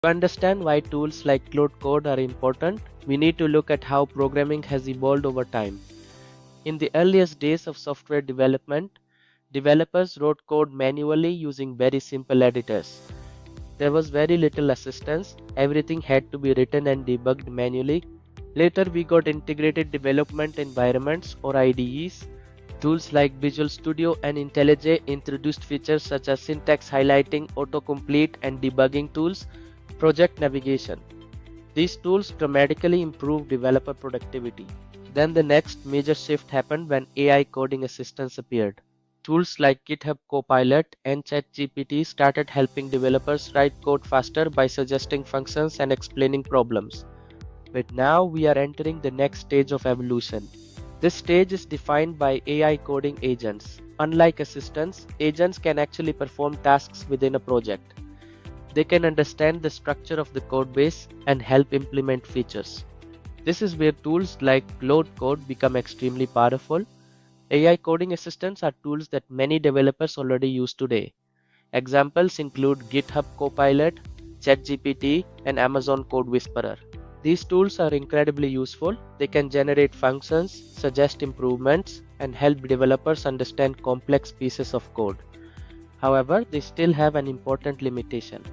To understand why tools like Claude Code are important, we need to look at how programming has evolved over time. In the earliest days of software development, developers wrote code manually using very simple editors. There was very little assistance, everything had to be written and debugged manually. Later, we got integrated development environments or IDEs. Tools like Visual Studio and IntelliJ introduced features such as syntax highlighting, autocomplete, and debugging tools, project navigation. These tools dramatically improved developer productivity. Then the next major shift happened when AI coding assistants appeared. Tools like GitHub Copilot and ChatGPT started helping developers write code faster by suggesting functions and explaining problems. But now we are entering the next stage of evolution. This stage is defined by AI coding agents. Unlike assistants, agents can actually perform tasks within a project. They can understand the structure of the code base and help implement features. This is where tools like Claude Code become extremely powerful. AI coding assistants are tools that many developers already use today. Examples include GitHub Copilot, ChatGPT, and Amazon Code Whisperer. These tools are incredibly useful. They can generate functions, suggest improvements, and help developers understand complex pieces of code. However, they still have an important limitation.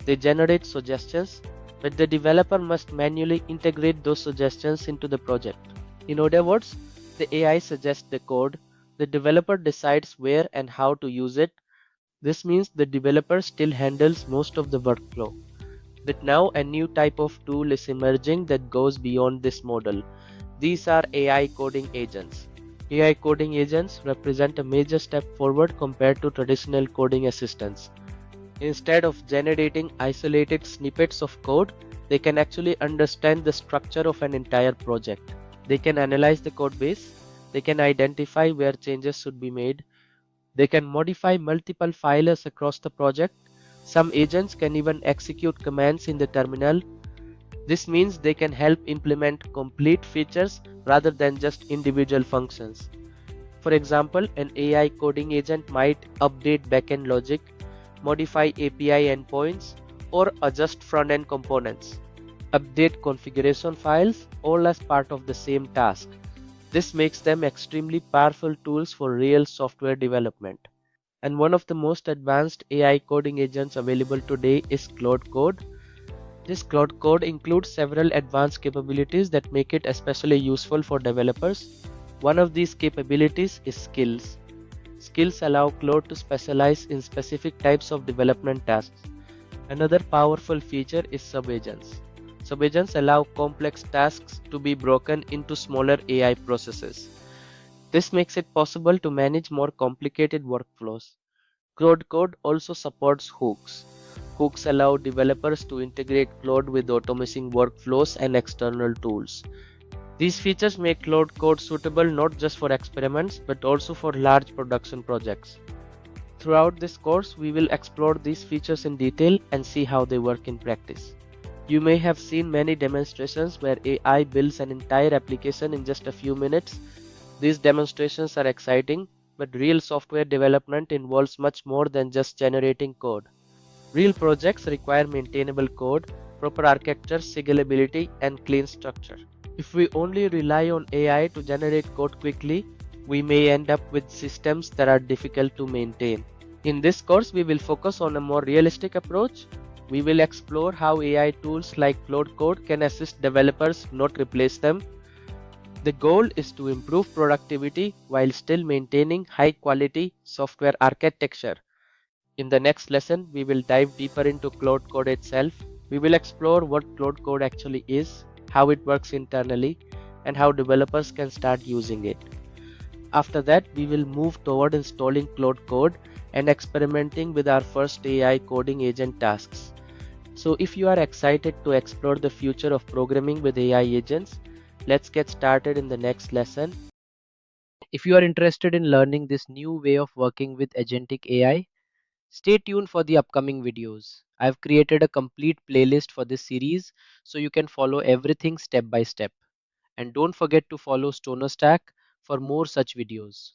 They generate suggestions, but the developer must manually integrate those suggestions into the project. In other words, the AI suggests the code, the developer decides where and how to use it. This means the developer still handles most of the workflow. But now a new type of tool is emerging that goes beyond this model. These are AI coding agents. AI coding agents represent a major step forward compared to traditional coding assistants. Instead of generating isolated snippets of code, they can actually understand the structure of an entire project. They can analyze the code base, they can identify where changes should be made, they can modify multiple files across the project. Some agents can even execute commands in the terminal. This means they can help implement complete features rather than just individual functions. For example, an AI coding agent might update backend logic, modify API endpoints, or adjust front-end components. Update configuration files all as part of the same task. This makes them extremely powerful tools for real software development. And one of the most advanced AI coding agents available today is Claude Code. This Claude Code includes several advanced capabilities that make it especially useful for developers. One of these capabilities is skills. Skills allow Claude to specialize in specific types of development tasks. Another powerful feature is subagents. Subagents allow complex tasks to be broken into smaller AI processes. This makes it possible to manage more complicated workflows. Claude Code also supports hooks. Hooks allow developers to integrate Claude with automation workflows and external tools. These features make Claude Code suitable not just for experiments but also for large production projects. Throughout this course, we will explore these features in detail and see how they work in practice. You may have seen many demonstrations where AI builds an entire application in just a few minutes. These demonstrations are exciting, but real software development involves much more than just generating code. Real projects require maintainable code, proper architecture, scalability, and clean structure. If we only rely on AI to generate code quickly, we may end up with systems that are difficult to maintain. In this course, we will focus on a more realistic approach. We will explore how AI tools like Claude Code can assist developers, not replace them. The goal is to improve productivity while still maintaining high quality software architecture. In the next lesson, we will dive deeper into Claude Code itself. We will explore what Claude Code actually is, how it works internally, and how developers can start using it. After that, we will move toward installing Claude Code and experimenting with our first AI coding agent tasks. So if you are excited to explore the future of programming with AI agents, let's get started in the next lesson. If you are interested in learning this new way of working with Agentic AI, stay tuned for the upcoming videos. I've created a complete playlist for this series so you can follow everything step by step. And don't forget to follow StonerStack for more such videos.